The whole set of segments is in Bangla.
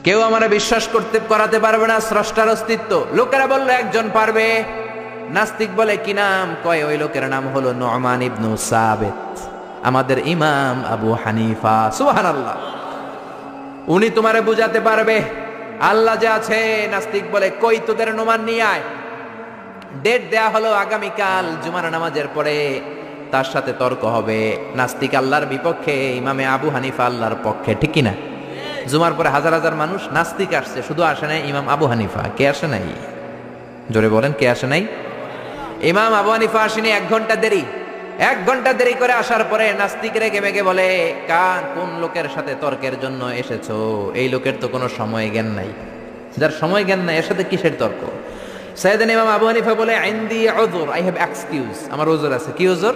কেউ আমারে বিশ্বাস করাতে পারবে না স্রষ্টার অস্তিত্ব। লোকেরা বলল একজন পারবে। নাস্তিক বলে কি নাম? কয় ওই লোকের নাম হলো নু'মান ইবনু সাবিত, আমাদের ইমাম আবু হানিফা। সুবহানাল্লাহ। উনি তোমারে বুঝাতে পারবে আল্লাহ যে আছে। নাস্তিক বলে কই তোদের নু'মান নিয়ে আয়। ডেট দেয়া হলো আগামীকাল জুমার নামাজের পরে তার সাথে তর্ক হবে। নাস্তিক আল্লাহর বিপক্ষে, ইমামে আবু হানিফা আল্লাহর পক্ষে, ঠিক কিনা? জুমার পরে হাজার হাজার মানুষ। নাস্তিক আসছে, শুধু আসে নাই ইমাম আবু হানিফা। কে আসে নাই? জোরে বলেন, কে আসে নাই? ইমাম আবু হানিফা আসেনি। 1 ঘন্টা দেরি। 1 ঘন্টা দেরি করে আসার পরে নাস্তিক রেগে মেগে বলে, কোন লোকের সাথে তর্কের জন্য এসেছো? এই লোকের তো কোনো সময় জ্ঞান নাই। যার সময় জ্ঞান নাই এর সাথে কিসের তর্ক? সাইয়েদনা ইমাম আবু হানিফা বলে, ইনদি উযর, আই হ্যাভ এক্সকিউজ, আমার উযর আছে। কি উযর?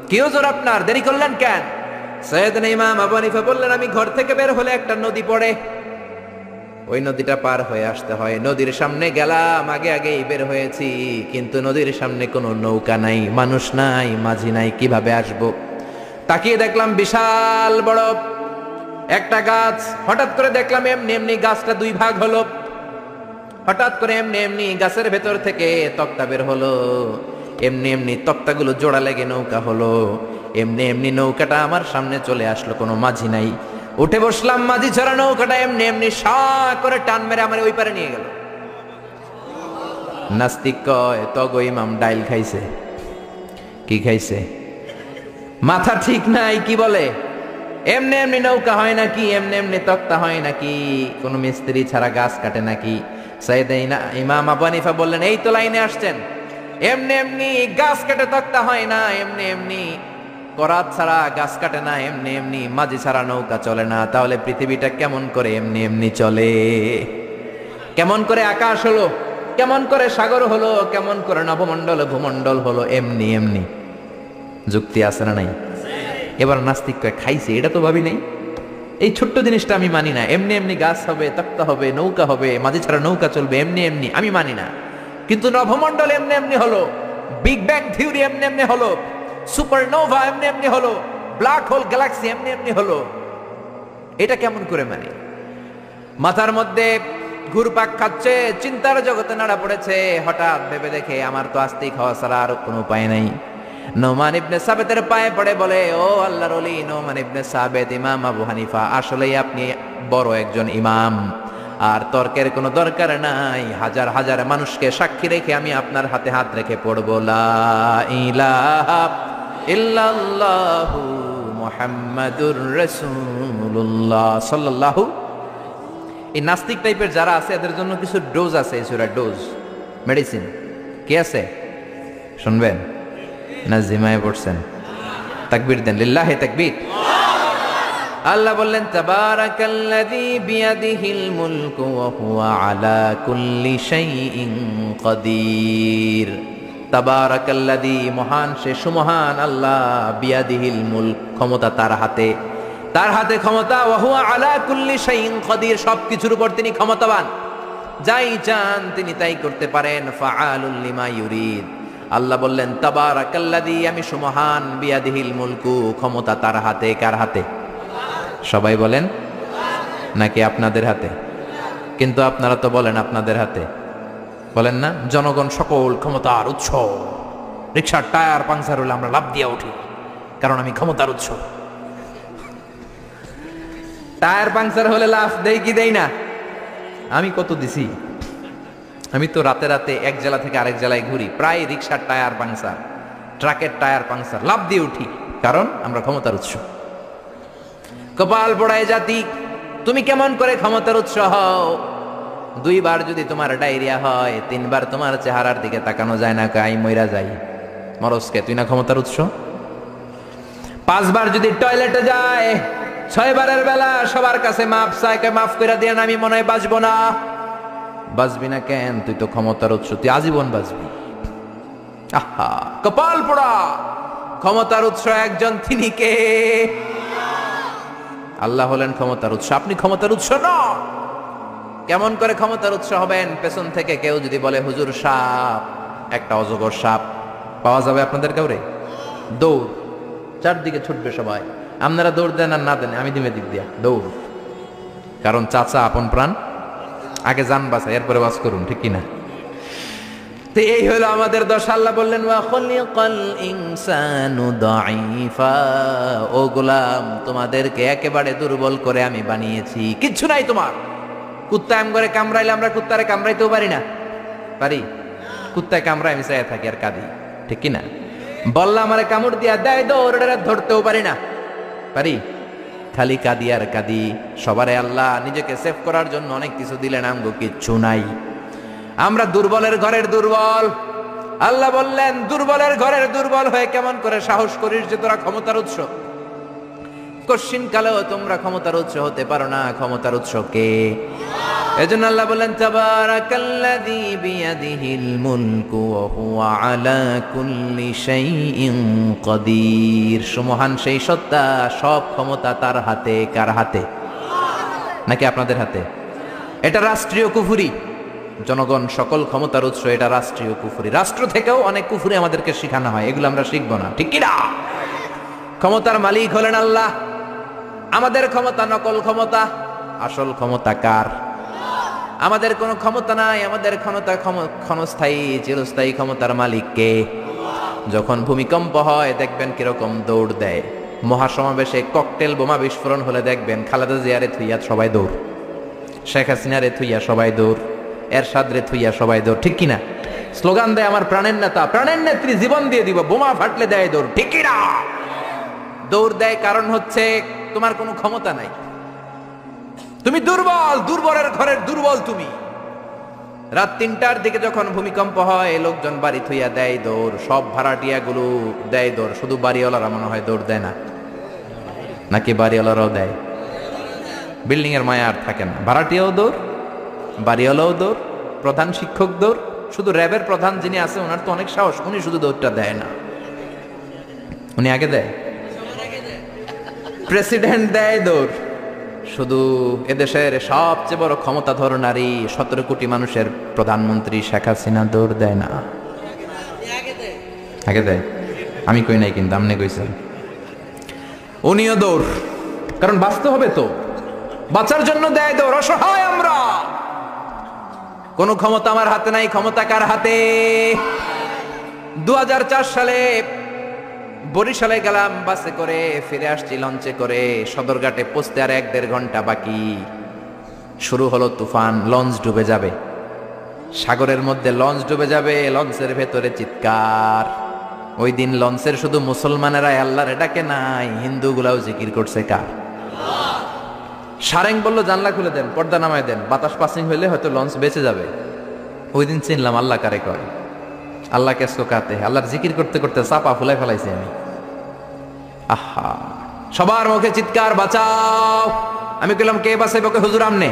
কি উযর আপনার? দেরি করলেন কেন? সাইয়েদনা ইমাম আবু হানিফা বললেন, আমি ঘর থেকে বের হলে একটা নদী পড়ে, ওই নদীটা পার হয়ে আসতে হয়। নদীর সামনে গেলাম, আগে আগেই বের হয়েছি, কিন্তু নদীর সামনে কোনো নৌকা নাই, মানুষ নাই, মাঝি নাই, কিভাবে আসব? তাকিয়ে দেখলাম বিশাল বড় একটা গাছ। হঠাৎ করে দেখলাম এমনি এমনি গাছটা 2 ভাগ হলো। হঠাৎ করে এমনি এমনি গাছের ভেতর থেকে তক্তা বের হলো। এমনি এমনি তক্তাগুলো জোড়া লেগে নৌকা হলো। এমনি এমনি নৌকাটা আমার সামনে চলে আসলো, কোনো মাঝি নাই। উঠে বসলাম, মাঝি ছাড়া নৌকাটা এমনি এমনি সা করে টান মেরে আমার ওই পারে নিয়ে গেল। নাস্তিক কয়, তগো ইমাম ডাইল খাইছে। কি খাইছে? মাথা ঠিক নাই। কি বলে? এমনি এমনি নৌকা হয় নাকি? এমনি এমনি তক্তা হয় নাকি? কোন মিস্ত্রি ছাড়া গাছ কাটে নাকি? সাইয়েদনা ইমাম আবু হানিফা বললেন, এই তো লাইনে আসছেন। এমনি এমনি গাছ কাটে তক্তা হয় না, এমনি এমনি করাত ছাড়া গাছ কাটে না, এমনি এমনি মাঝি ছাড়া নৌকা চলে না। তাহলে পৃথিবীটা কেমন করে এমনি এমনি চলে? কেমন করে আকাশ হলো? কেমন করে সাগর হলো? কেমন করে নভমণ্ডল ভূমণ্ডল হলো? এমনি এমনি। যুক্তি আছে না নাই? এবার নাস্তিক কয়, খাইছে, এটা তো ভাবি নাই। এই ছোট্ট জিনিসটা আমি মানি না। এমনি এমনি গাছ হবে, তক্তা হবে, নৌকা হবে, মাঝি ছাড়া নৌকা চলবে, এমনি এমনি আমি মানি না। কিন্তু নভমণ্ডল এমনি এমনি হলো, বিগ ব্যাং থিওরি এমনি এমনি হলো, সুপারনোভা এমনি এমনি হলো, ব্ল্যাক হোল গ্যালাক্সি এমনি এমনি হলো, এটা কেমন করে মানি? মাথার মধ্যে ঘুরপাক খাচ্ছে, চিন্তার জগতে নাড়া পড়েছে। হঠাৎ ভেবে দেখে আমার তো আস্তিক হওয়া ছাড়া আর কোনো উপায় নাই। নু'মান ইবনে সাবিতের পায়ে পড়ে বলে, ও আল্লাহর ওলি নু'মান ইবনে সাবিত, ইমাম আবু হানিফা, আসলেই আপনি বড় একজন ইমাম, আর তর্কের কোনো দরকার নাই। হাজার হাজার মানুষকে সাক্ষী রেখে আমি আপনার হাতে হাত রেখে পড়ব, লা ইলাহা ইল্লাল্লাহু মুহাম্মাদুর রাসূলুল্লাহ সাল্লাল্লাহু। এই নাস্তিক টাইপের যারা আছে এদের জন্য কিছু ডোজ আছে, এই সূরা ডোজ, মেডিসিন। কি আছে শুনবেন না? জিমায় পড়ছেন? তাকবীর দেন, লিল্লাহি তাকবীর। আল্লাহ বললেন, তাবারাকাল্লাযী বিয়াদিহিল মুলকু ওয়া হুয়া আলা কুল্লি শাইইন কাদির। তাবারাকাল্লাযী, মহান সে, সুমহান আল্লাহ, বিয়াদিহিল মুলক, ক্ষমতা তার হাতে, তার হাতে ক্ষমতা, ওয়া হুয়া আলা কুল্লি শাইইন কাদির, সবকিছুর উপর তিনি ক্ষমতাবান, যাই চান তিনি তাই করতে পারেন। ফাআলুল লিমা ইউরিদ। আল্লাহ বললেন, তাবারাকাল্লাযী, আমি সুমহান, বিয়াদিহিল মুলকু, ক্ষমতা তার হাতে। কার হাতে? সবাই বলেন নাকি আপনাদের হাতে? কিন্তু আপনারা তো বলেন আপনাদের হাতে, বলেন না? জনগণ সকল ক্ষমতার উৎস। রিকশার টায়ার পাংচার হলে আমরা লাফ দিয়ে উঠি, কারণ আমি ক্ষমতার উৎস। টায়ার পাংচার হলে লাফ দেই কি দেই না? আমি কত দিছি? আমি তো রাতে রাতে এক জেলা থেকে আরেক জেলায় ঘুরি, প্রায় রিকশার টায়ার পাংচার, ট্রাকের টায়ার পাংচার, লাফ দিয়ে উঠি, কারণ আমরা ক্ষমতার উৎস। কপাল পোড়ায় জাতি, তুমি কেমন করে ক্ষমতার উৎস হও? 2 বার যদি তোমার ডায়রিয়া হয়, 3 বার তোমার চেহারার দিকে তাকানো যায় না, কাই মইরা যাই, মরসকে, তুই না ক্ষমতার উৎস? 5 বার যদি টয়লেটে যায়, 6 বারের বেলা সবার কাছে মাপ চায়, মাফ করে দিয়ে আমি মনে হয় বাঁচবো না। বাঁচবি না কেন? তুই তো ক্ষমতার উৎস, তুই আজীবন বাঁচবি। আহা, কপাল পোড়া। ক্ষমতার উৎস একজন, তিনি কে? আল্লাহ হলেন ক্ষমতার উৎস, আপনি ক্ষমতার উৎস নন। কেমন করে ক্ষমতার উৎস হবেন? পেছন থেকে কেউ যদি বলে, হুজুর সাপ, একটা অজগর সাপ পাওয়া যাবে আপনাদের কাউরে? দৌড়, চারদিকে ছুটবে সবাই। আপনারা দৌড় দেন আর না দেন, আমি দিমে দিক দিয়া দৌড়। কারণ চাচা আপন প্রাণ, আগে জান বাঁচা এরপরে বাস করুন, ঠিক কিনা? তো এই হলো আমাদের দশা। আল্লাহ বললেন ওয়া খুলিকাল ইনসানু দাঈফা, ও গোলাম তোমাদেরকে একেবারে দুর্বল করে আমি বানিয়েছি, কিচ্ছু নাই তোমার। কুত্তা এম করে কামড়াইলে আমরা কুত্তারে কামড়াইতেও পারি না, পারি? কুত্তায় কামড়ায় আমি চাইয়া থাকি আর কাঁদি, ঠিক কিনা? বললা আমারে কামড় দিয়া দেয় দৌড়, ধরতেও পারি না, পারি? খালি কাঁদি আর কাঁদি। সবারে আল্লাহ নিজেকে সেভ করার জন্য অনেক কিছু দিলেন, আমগো কিচ্ছু নাই। আমরা দুর্বলের ঘরের দুর্বল। আল্লাহ বললেন দুর্বলের ঘরের দুর্বল হয়ে কেমন করে সাহস করিস যে তোরা ক্ষমতার উৎস? কশিন কালেও তোমরা ক্ষমতার উৎস হতে পারো না। ক্ষমতার উৎস কে? এজন্য আল্লাহ বললেন তাবারাকাল্লাযী বিয়াদিহিল মুলকু ওয়া হুয়া আলা কুল্লি শাইইন কাদির। সুমহান সেই সত্তা, সব ক্ষমতা তার হাতে। কার হাতে? নাকি আপনাদের হাতে? এটা রাষ্ট্রীয় কুফরি। জনগণ সকল ক্ষমতার উৎস, এটা রাষ্ট্রীয় কুফরি। রাষ্ট্র থেকেও অনেক কুফরি আমাদেরকে শেখানো হয়, এগুলো আমরা শিখবো না, ঠিক কি না? ক্ষমতার মালিক হলেন আল্লাহ। আমাদের ক্ষমতা নকল ক্ষমতা, আসল ক্ষমতা কার? আমাদের কোনো ক্ষমতা নাই। আমাদের ক্ষমতা ক্ষণস্থায়ী, চিরস্থায়ী ক্ষমতার মালিক কে? যখন ভূমিকম্প হয় দেখবেন কিরকম দৌড় দেয়। মহাসমাবেশে ককটেল বোমা বিস্ফোরণ হলে দেখবেন খালেদা জিয়ারে থুইয়া সবাই দৌড়, শেখ হাসিনারে থুইয়া সবাই দৌড়, এরশাদ রে থুইয়া সবাই দৌড়, ঠিক কিনা? স্লোগান দেয় আমার প্রাণের নেতা, প্রাণের নেত্রী, জীবন দিয়ে দিব, বোমা ফাটলে দেয় দৌড়, ঠিক কিনা? দৌড় দেয় কারণ হচ্ছে তোমার কোনো ক্ষমতা নাই, তুমি দুর্বল, দুর্বলের ঘরের দুর্বল তুমি। রাত ৩টার দিকে যখন ভূমিকম্প হয় লোকজন বাড়ি থুইয়া দেয় দৌড়, সব ভাড়াটিয়া গুলো দেয় দৌড়, শুধু বাড়িওয়ালারা মনে হয় দৌড় দেয় না, নাকি বাড়িওয়ালারাও দেয়? বিল্ডিং এর মায়া আর থাকে না, ভাড়াটিয়াও দৌড়, বাড়িওয়ালাও দৌড়, প্রধান শিক্ষক দৌড়। শুধু র্যাবের প্রধান যিনি আছে ওনার তো অনেক সাহস, উনি শুধু দৌড়টা দেয় না, উনি আগে দেয়। প্রেসিডেন্ট দেয় দৌড়, শুধু এদেশের সবচেয়ে বড় ক্ষমতাধর নারী 17 কোটি মানুষের প্রধানমন্ত্রী শেখ হাসিনা দৌড় দেয় না? আগে দেয়। আমি কই নাই কিন্তু, আমনে কইছেন। উনিও দৌড়, কারণ বাঁচতে হবে তো, বাঁচার জন্য দেয় দৌড়। অসহায় আমরা, কোন ক্ষমতা আমার হাতে নাই। ক্ষমতা কার হাতে? 2004 সালে বরিশালে গেলাম বাসে করে, ফিরে আসছি লঞ্চে করে। সদরঘাটে পৌঁছতে আর 1-1.5 ঘন্টা বাকি। শুরু হলো তুফান, লঞ্চ ডুবে যাবে। সাগরের মধ্যে লঞ্চ ডুবে যাবে, লঞ্চের ভেতরে চিৎকার। ওই দিন লঞ্চের শুধু মুসলমানেরা আল্লাহরে ডাকে নাই, হিন্দুগুলাও জিকির করছে কার? সারেং বলল জানলা খুলে দেন, পর্দা নামায় দেন, বাতাস পাসিং হইলে হয়তো লঞ্চ বেঁচে যাবে। ওই দিন চিনলাম আল্লাহ কারে কয়। আল্লাহ কেসো কাতে, আল্লাহর জিকির করতে করতে চাপা ফুলাই ফেলাইছি আমি। আহা, সবার মুখে চিৎকার, বাঁচাও। আমি কইলাম কে বাঁচাইব? হুজুর আমনে।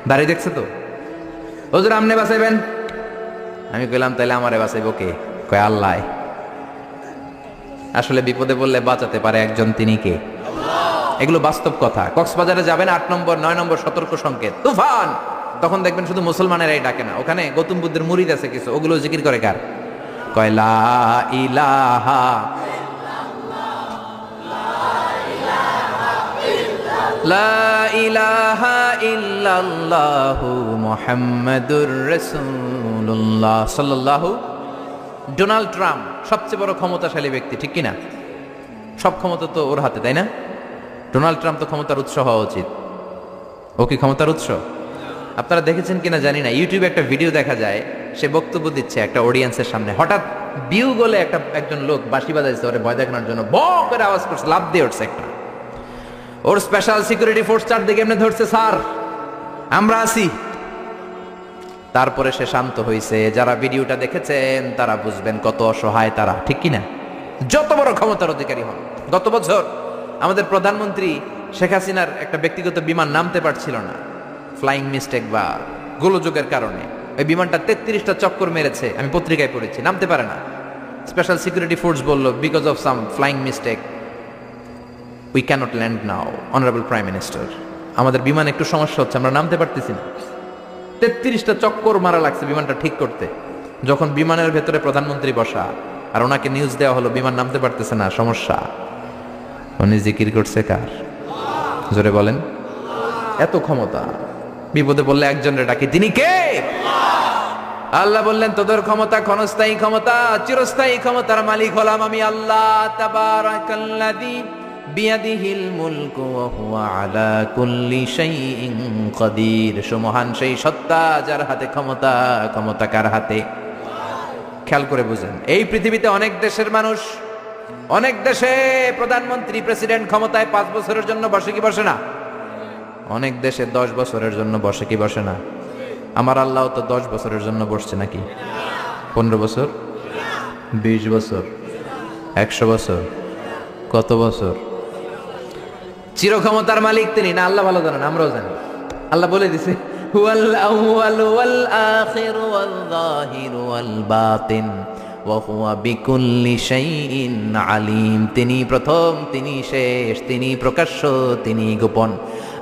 দাঁড়িয়ে দেখছে তো, হুজুর আমনে বাঁচাইবেন। আমি কইলাম তাইলে আমারে বাঁচাইব কে? কয় আল্লাহ। আসলে বিপদে বললে বাঁচাতে পারে একজন, তিনি কে? এগুলো বাস্তব কথা। কক্সবাজারে যাবেন, 8 নম্বর 9 নম্বর সতর্ক সংকেত, তুফান। তখন দেখবেন শুধু মুসলমানেরাই ডাকে না, ওখানে গৌতম বুদ্ধের মুরিদ আছে কিছু, ওগুলো জিকির করে কার? কয় লা ইলাহা লা ইলাহা ইল্লাল্লাহু মুহাম্মাদুর রাসূলুল্লাহ সাল্লাল্লাহু। ডোনাল্ড ট্রাম্প সবচেয়ে বড় ক্ষমতাশালী ব্যক্তি, ঠিক কিনা? সব ক্ষমতা তো ওর হাতে, তাই না? ডোনাল্ড ট্রাম্প তো ক্ষমতার উৎস হওয়া উচিত। ও কি ক্ষমতার উৎস? আপনারা দেখেছেন কিনা জানি না, ইউটিউবে একটা ভিডিও দেখা যায়, সে বক্তব্য দিচ্ছে একটা অডিয়েন্সের সামনে। হঠাৎ বিউ গলে একজন লোক বাঁশি বাজাইছে ওরে ভয় দেখানোর জন্য, ব করে আওয়াজ করছে, লাফ দিয়ে উঠছে একটা। ওর স্পেশাল সিকিউরিটি ফোর্স চারদিকে এমনি ধরছে, স্যার আমরা আছি। তারপরে সে শান্ত হয়েছে। যারা ভিডিওটা দেখেছেন তারা বুঝবেন কত অসহায় তারা, ঠিক কিনা? যত বড় ক্ষমতার অধিকারী হন। গত বছর আমাদের প্রধানমন্ত্রী শেখ হাসিনার একটা ব্যক্তিগত বিমান নামতে পারছিল না, ফ্লাইং মিস্টেক বা গোলযোগের কারণে। ওই বিমানটা 33টা চক্কর মেরেছে, আমি পত্রিকায় পড়েছি, নামতে পারে না। স্পেশাল সিকিউরিটি ফোর্স বলল because of some flying mistake we can't land now, honourable prime minister. আমাদের বিমান একটু সমস্যা হচ্ছে, আমরা নামতে পারতেছি না। 33টা চক্কর মারা লাগছে বিমানটা ঠিক করতে। যখন বিমানের ভেতরে প্রধানমন্ত্রী বসা আর ওনাকে নিউজ দেওয়া হলো বিমান নামতে পারতেছে না, সমস্যা, উনি জিকির করছে কার? জোরে বলেন। এত ক্ষমতা। বিপদে বললে একজনের ডাকি, তিনি কে? আল্লাহ বললেন, তোদের ক্ষমতা ক্ষণস্থায়ী ক্ষমতা, চিরস্থায়ী ক্ষমতার মালিক হলাম আমি আল্লাহ। তাবারাকাল্লাযী বিয়াদিহিল মুলকু ওয়া হুয়া আলা কুল্লি শাইইন কাদির। সুমহান সেই সত্তা যার হাতে ক্ষমতা, ক্ষমতা কার হাতে? খেয়াল করে বুঝেন, এই পৃথিবীতে অনেক দেশের মানুষ, অনেক দেশে প্রধানমন্ত্রী প্রেসিডেন্ট ক্ষমতায় 5 বছরের জন্য বসে কি বসে না? অনেক দেশে 10 বছরের জন্য বসে কি বসে না? আমার আল্লাহ তো 10 বছরের জন্য বসছে নাকি? 15 বছর, 20 বছর, 100 বছর, কত বছর? চির ক্ষমতার মালিক তিনি না? আল্লাহ ভালো জানেন, আমরাও জানি। আল্লাহ বলে দিছে, হুয়াল আউয়ালু ওয়াল আখিরু ওয়াল যাহিরু ওয়াল বাতিন ওয়া হুয়া বিকুল্লি শাইইন আলিম। তিনি প্রথম, তিনি শেষ, তিনি প্রকাশ্য, তিনি গোপন।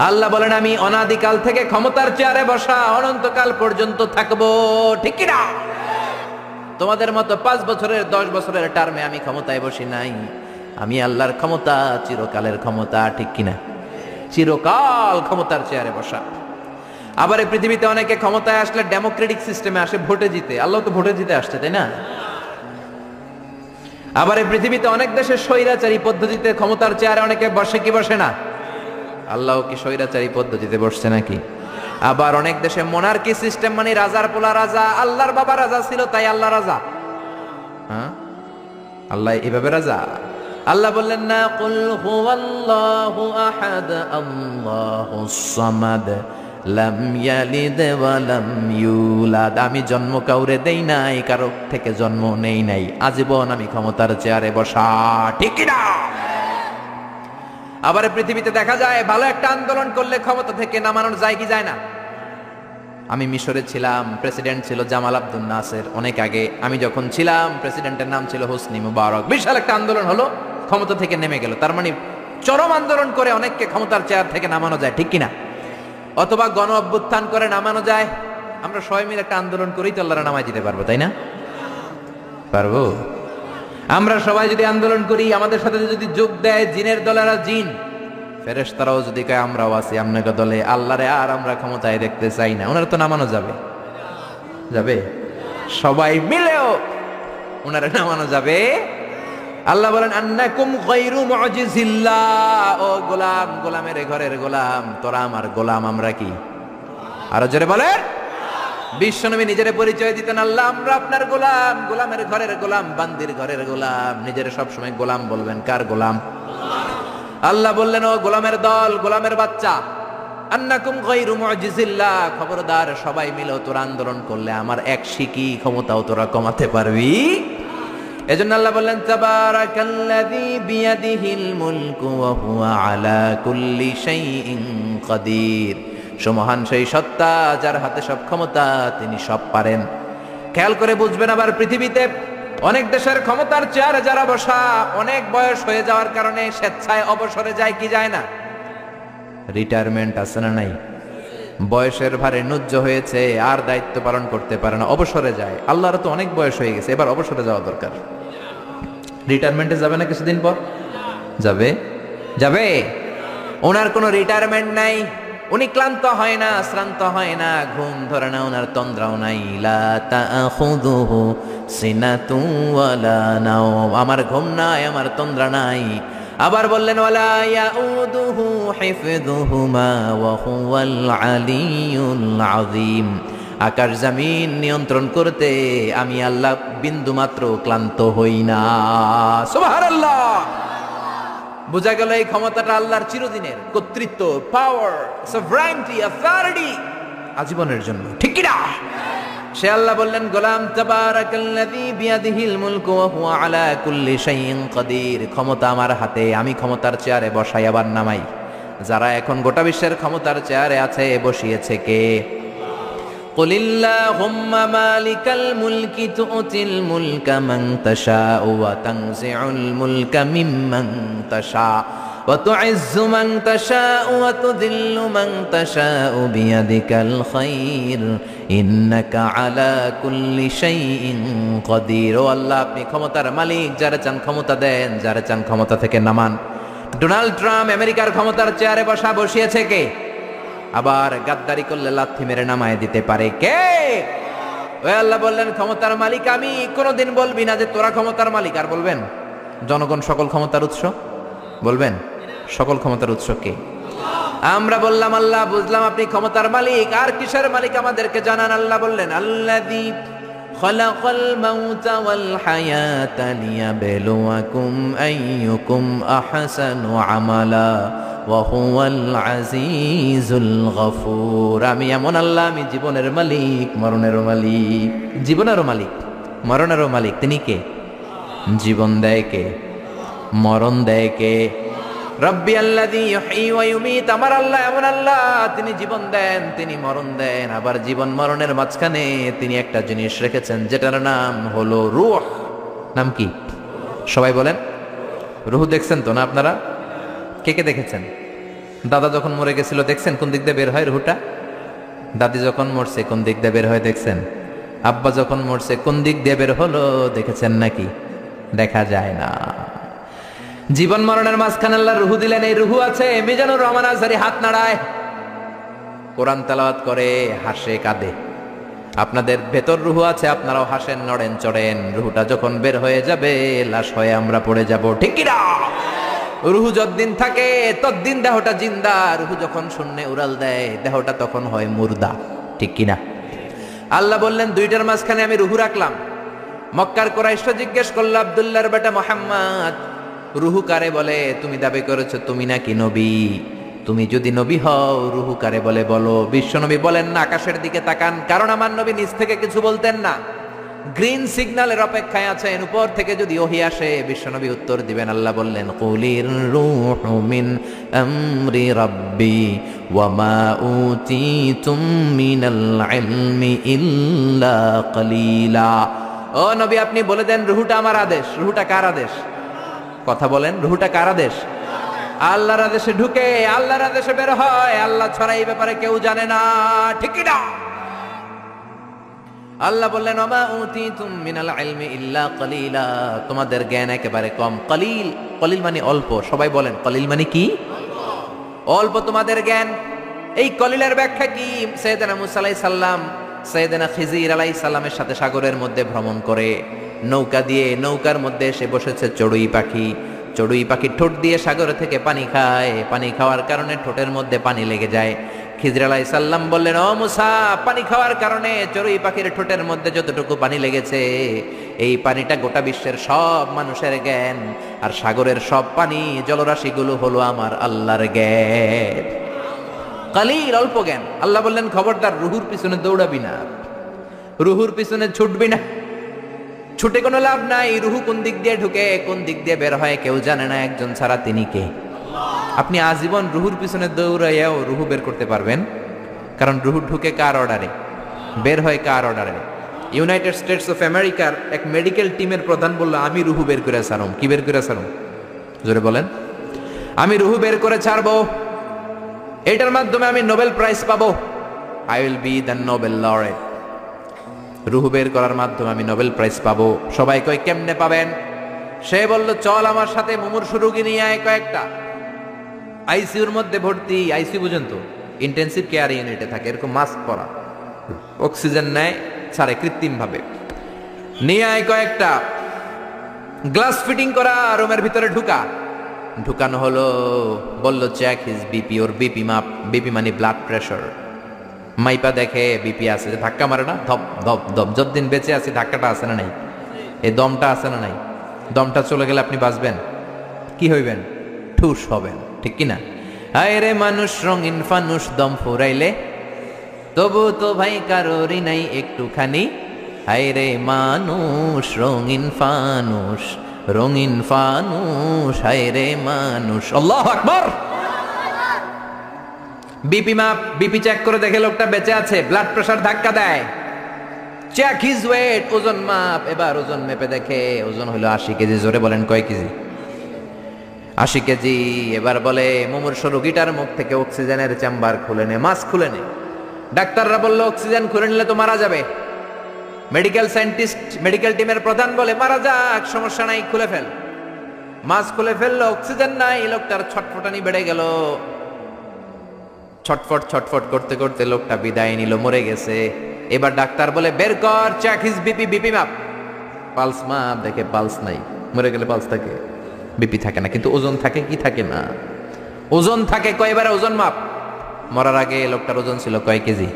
আল্লাহ বলেন, আমি অনাদিকাল থেকে ক্ষমতার চেয়ারে বসা, অনন্তকাল পর্যন্ত থাকবো। ঠিক কি না? তোমাদের মতো 5 বছরের 10 বছরের টার্মে আমি ক্ষমতায় বসি নাই। আমি আল্লাহর ক্ষমতা চিরকালের ক্ষমতা। ঠিক কিনা? চিরকাল ক্ষমতার চেয়ারে বসা। আবার এই পৃথিবীতে অনেকে ক্ষমতায় আসলে ডেমোক্রেটিক সিস্টেমে আসে, ভোটে জিতে। আল্লাহ তো ভোটে জিতে আসছে, তাই না? আবার এই পৃথিবীতে অনেক দেশে স্বৈরাচারী পদ্ধতিতে ক্ষমতার চেয়ারে অনেকে বসে কি বসে না? আল্লাহ কি স্বৈরাচারী পদ্ধতিতে বসছে নাকি? আবার অনেক দেশে মোনার্কি সিস্টেম, মানে রাজার পোলা রাজা, আল্লাহর বাবা রাজা ছিল তাই আল্লাহ রাজা। হ্যাঁ, আল্লাহ এভাবে রাজা? আল্লাহ বললেন না, কুল হুয়াল্লাহু আহাদ আল্লাহুস সামাদ লাম ইয়ালিদ ওয়া লাম ইউলাদ। আমি জন্ম কাউরে দেই নাই, কারো থেকে জন্ম নেই নাই, আজীবন আমি ক্ষমতার চেয়ারে বসা। ঠিক কি না? আবার পৃথিবীতে দেখা যায় ভালো একটা আন্দোলন করলে ক্ষমতা থেকে নামানো যায় কি যায় না? আমি মিশরে ছিলাম, প্রেসিডেন্ট ছিল জামাল আব্দুল নাসের অনেক আগে। আমি যখন ছিলাম, প্রেসিডেন্টের নাম ছিল হোসনি মুবারক। বিশাল একটা আন্দোলন হলো, ক্ষমতা থেকে নেমে গেল। তার মানে চরম আন্দোলন করে অনেককে ক্ষমতার চেয়ার থেকে নামানো যায়। ঠিক কিনা? অথবা গণ অভ্যুত্থান করে নামানো যায়। আমরা সবাই মিলে একটা আন্দোলন করেই তো আল্লাহর নামায় দিতে পারবো, তাই না? পারবো? আমরা সবাই যদি আন্দোলন করি, আমাদের সাথে যদি যোগ দেয় জিনের দলেরা জিন, ফেরেশতারাও যদি কয় আমরাও আছি আপনাকে দলে, আল্লাহরে আর আমরা ক্ষমতায় দেখতে চাই না, ওনারা তো নামানো যাবে? যাবে? সবাই মিলেও ওনারা নামানো যাবে? আল্লাহ বলেন, আন্নাকুম গায়রু মুজিজিল্লাহ। ও গোলাম, গোলামের ঘরের গোলাম, তোরা আমার গোলাম, আমরা কি? আরো জোরে বলেন। বিশ্বনবী নিজের পরিচয় দিতেন, আল্লাহ আমরা আপনার গোলাম, গোলামের ঘরের গোলাম, বান্দির ঘরের গোলাম। নিজের সবসময় গোলাম বলবেন। কার গোলাম? আল্লাহ বললেন, ও গোলামের দল, গোলামের বাচ্চা, আন্নাকুম গায়রু মুজিজিল্লাহ, খবরদার সবাই মিলে তোরা আন্দোলন করলে আমার এক শিকি ক্ষমতাও তোরা কমাতে পারবি? এজন্য আল্লাহ বললেন, তাবারাকাল্লাযী বিয়াদিহিল মুলকু ওয়া হুয়া আলা কুল্লি শাইইন কাদির। সুমহান সেই সত্তা যার হাতে সব ক্ষমতা, তিনি সব পারেন। খেয়াল করে বুঝবেন, আবার পৃথিবীতে অনেক দেশের ক্ষমতার চেয়ারে যারা বসা, অনেক বয়স হয়ে যাওয়ার কারণে স্বেচ্ছায় অবসরে যায় কি যায় না? রিটায়ারমেন্ট আছে না নাই? বয়সের ভারে নুজ্জ হয়েছে, আর দায়িত্ব পালন করতে পারে না, অবসরে যায়। আল্লাহর তো অনেক বয়স হয়ে গেছে, এবার অবসরে যাওয়া দরকার। রিটায়ারমেন্টে যাবে না কিছুদিন পর? যাবে? যাবে? ওনার কোনো রিটায়ারমেন্ট নাই, উনি ক্লান্ত হয় না, শ্রান্ত হয় না, ঘুম ধরে না, ওনার তন্দ্রাও নাই। লা তাখুযুহু সিনাতুন ওয়ালা নাওম, আমার ঘুম নাই, আমার তন্দ্রা নাই। আবার বললেন, ওয়ালা ইয়াউদুহু হিফযুহুমা ওয়া হুয়াল আলিয়্যুল আযীম। আকাশ জমিন নিয়ন্ত্রণ করতে আমি আল্লাহ বিন্দু মাত্র ক্লান্ত হই না। সুবহানাল্লাহ। বোঝা গেল এই ক্ষমতাটা আল্লাহর চিরদিনের কর্তৃত্ব, পাওয়ার, সভরাইনিটি, অথরিটি, আজীবনের জন্য। ঠিক কি না? সে আল্লাহ বললেন, গোলাম, তাবারাকাল্লাযী বিয়াদিহিল মুলকু ওয়া হুয়া আলা কুল্লি শাইইন কাদির। ক্ষমতা আমার হাতে, আমি ক্ষমতার চেয়ারে বসাই আবার নামাই। যারা এখন গোটা বিশ্বের ক্ষমতার চেয়ারে আছে, বসিয়েছে কে? কুলিল্লাহুম্মা মালিকাল মুলকি তুতিল মুলকা মান তাশাউ ওয়া তানজিউল মুলকা মিম্মান তাশা ওয়া তুইজ্জু মান তাশাউ ওয়া তুযিল্লু মান তাশাউ বিয়াদিকাল খায়র ইন্নাকা আলা কুল্লি শাইইন কাদির। ও আল্লাহ, আপনি ক্ষমতার মালিক, যারা চান ক্ষমতা দেন, যারা চান ক্ষমতা থেকে নামান। ডোনাল্ড ট্রাম্প আমেরিকার ক্ষমতার চেয়ারে বসিয়েছে কে? আবার গাদ্দারি করলে লাথি মেরে নামায় দিতে পারে কে? ওই আল্লাহ বললেন ক্ষমতার মালিক আমি। কোনোদিন বলবি না যে তোরা ক্ষমতার মালিক, আর বলবেন জনগণ সকল ক্ষমতার উৎস? বলবেন সকল ক্ষমতার উৎস কে? আমরা বললাম আল্লাহ, বুঝলাম আপনি ক্ষমতার মালিক, আর কিসের মালিক আমাদেরকে জানান। আল্লাহ বললেন আল্লাযী খালাকাল মাউতা ওয়াল হায়াতা লিয়াবলুয়াকুম আইয়ুকুম আহসানু আমালা ওয়া হুয়াল আজিজুল গফুর। আমি এমন আল্লাহ, আমি জীবনের মালিক, মরণেরও মালিক। জীবনেরও মালিক, মরণেরও মালিক। তিনি কে? জীবন দেয় কে? মরণ দেয় কে? রব্বি আল্লাযী ইউহয়ী ওয়া ইউমীত। আমার আল্লাহ এমন আল্লাহ, তিনি জীবন দেন, তিনি মরণ দেন। আবার জীবন মরণের মাঝখানে তিনি একটা জিনিস রেখেছেন যেটার নাম হলো রূহ। নাম কি? সবাই বলেন। রূহ দেখছেন তো না আপনারা? কে কে দেখেছেন? দাদা যখন মরে গেছিল দেখছেন কোন দিক দিয়ে বের হয় রূহটা? দাদি যখন মরছে কোন দিক দিয়ে বের হয় দেখছেন? আব্বা যখন মরছে কোন দিক দিয়ে বের হলো দেখেছেন নাকি? দেখা যায় না। জীবন মরণের মাঝখানে আল্লাহ রুহু দিলেন। এই রুহু আছে। মিজানুর রহমান আজহারী হাত নাড়ায়, কোরআন তেলাওয়াত করে, হাসে, কাঁদে। আপনাদের ভেতর রুহু আছে, আপনারাও হাসেন, নড়েন, চড়েন। রুহুটা যখন বের হয়ে যাবে লাশ হয়ে আমরা পড়ে যাব, ঠিক কি না? রুহু যতদিন থাকে ততদিন দেহটা জিন্দা। রুহু যখন শূন্যে উড়াল দেয় দেহটা তখন হয় মুর্দা, ঠিক কি না? আল্লাহ বললেন দুইটার মাঝখানে আমি রুহু রাখলাম। মক্কার কুরাইশরা জিজ্ঞেস করল, আব্দুল্লাহর বেটা মুহাম্মদ, রুহু কারে বলে? তুমি দাবি করেছো তুমি নাকি নবী। তুমি যদি নবী হও রুহু কারে বলে বলো। বিশ্ব নবী বলেন না, আকাশের দিকে তাকান, কারণ আমার নবী নিজ থেকে কিছু বলতেন না। গ্রিন সিগন্যালের অপেক্ষায় আছেন, উপর থেকে যদি ওহী আসে বিশ্ব নবী উত্তর দিবেন। আল্লাহ বললেন কুলির রূহু মিন আমরি রাব্বি ওয়া মা উতিতুম মিনাল ইলমি ইল্লা কলিলা। ও নবী আপনি বলে দেন রুহুটা আমার আদেশ। রুহুটা কার আদেশ? কথা বলেন, রুহুটা কার আদেশ? আল্লাহর আদেশে ঢুকে আল্লাহর আদেশে বের হয়। আল্লাহ ছাড়া এই ব্যাপারে কেউ জানে না, ঠিক কি না? আল্লাহ বললেন ওমা উতিতুম মিনাল ইলমি ইল্লা কলিলা। তোমাদের জ্ঞান একেবারে কম। কলিল, কলিল মানে অল্প। সবাই বলেন কলিল মানে কি? অল্প তোমাদের জ্ঞান। এই কলিলের ব্যাখ্যা কি? সাইয়েদনা মুসা আলাইহিস সালাম সাইয়েদনা খিজির আলাইহিস সালামের সাথে সাগরের মধ্যে ভ্রমণ করে নৌকা দিয়ে, নৌকার মধ্যে এসে বসেছে চড়ুই পাখি। চড়ুই পাখি ঠোঁট দিয়ে সাগর থেকে পানি খায়। পানি খাওয়ার কারণে ঠোঁটের মধ্যে পানি লেগে যায়। খিজির আলাইহিস সালাম বললেন, ও মুসা, পানি খাওয়ার কারণে চড়ুই পাখির ঠোঁটের মধ্যে যতটুকু পানি লেগেছে এই পানিটা গোটা বিশ্বের সব মানুষের জ্ঞান, আর সাগরের সব পানি জলরাশিগুলো হলো আমার আল্লাহর জ্ঞান। কালিল, অল্প জ্ঞান। আল্লাহ বললেন খবরদার রুহুর পিছনে দৌড়াবি না, রুহুর পিছনে ছুটবি না। ছুটে কোনো লাভ নাই। রুহু কোন দিক দিয়ে ঢুকে কোন দিক দিয়ে বের হয় কেউ জানে না, একজন ছাড়া, তিনি কে? আপনি আজীবন রুহুর পিছনে দৌড়াইয়াও রুহু বের করতে পারবেন? কারণ রুহু ঢুকে কার অর্ডারে, বের হয় কার অর্ডারে? ইউনাইটেড স্টেটস অফ আমেরিকার এক মেডিকেল টিমের প্রধান বলল, আমি রুহু বের করে ছাড়ুম। কি বের করে ছাড়ুম? জোরে বলেন। আমি রুহু বের করে ছাড়বো, এটার মাধ্যমে আমি নোবেল প্রাইজ পাবো। I will be the Nobel laureate. রুহু বের করার মাধ্যমে আমি নোবেল প্রাইজ পাবো। সবাই কয় কেমনে পাবেন? সে বলল, চল আমার সাথে মুমূর্ষু রোগী নিয়ে আয় কয়েকটা। আইসিইউর মধ্যে ভর্তি। আইসিইউ বুঝেন তো, ইন্টেনসিভ কেয়ার ইউনিটে থাকে, এরকম মাস্ক পরা, অক্সিজেন নেয়, ছাড়ে কৃত্রিম ভাবে। নিয়ে আয় কয়েকটা। গ্লাস ফিটিং করা রুমের ভিতরে ঢুকানো হলো। বলল চেক হিজ বিপি। ওর বিপি মাপ। বিপি মানে ব্লাড প্রেশার। মাইপা দেখে বিপি আছে, ধাক্কা মারে না, ধপ ধপ ধপ। যতদিন বেঁচে আছি ধাক্কাটা আছে না নাই? এই দমটা আছে না নাই? দমটা চলে গেলে আপনি বাঁচবেন? কি হইবেন? ঠুস হবেন, ঠিক কিনা? হায় রে মানুষ রঙিন ফানুষ, দম ফুরাইলে তবু তো ভাই কারোরই নাই একটুখানি। হায় রে মানুষ রঙিন ফানুষ, রঙিন ফানুষ, হায় রে মানুষ। আল্লাহু আকবার। বিপি মাপ, বিপি চেক করে দেখে লোকটা বেঁচে আছে। ব্লাড প্রেসার ধাক্কা দেয়। চেক হিজ ওয়েট, ওজন মাপ। এবার ওজন মেপে দেখে ওজন হলো 80 কেজি। জোরে বলেন কয় কেজি? 80 কেজি। এবার বলে মুমূর্ষু রোগীটার মুখ থেকে অক্সিজেনের চেম্বার খুলে নে, মাস্ক খুলে নে। ডাক্তাররা বলল অক্সিজেন খুলে নিলে তো মারা যাবে। মেডিকেল সায়েন্টিস্ট, মেডিকেল টিমের প্রধান বলে মারা যাক, সমস্যা নাই, খুলে ফেল। মাস্ক খুলে ফেললো, অক্সিজেন নাই। লোকটার ছটফটানি বেড়ে গেল। ছটফট ছটফট করতে করতে লোকটা বিদায় নিল, মরে গেছে। এবার ডাক্তার বলে বের কর, চেক হিজ বিপি, বিপি মাপ, পালস মাপ। দেখে পালস নাই, মরে গেলে পালস থাকে, বিপি থাকে না, কিন্তু ওজন থাকে কি থাকে না? ওজন থাকে। কয়বারে ওজন মাপ? মরার আগে লোকটার ওজন ছিল কয় কেজি?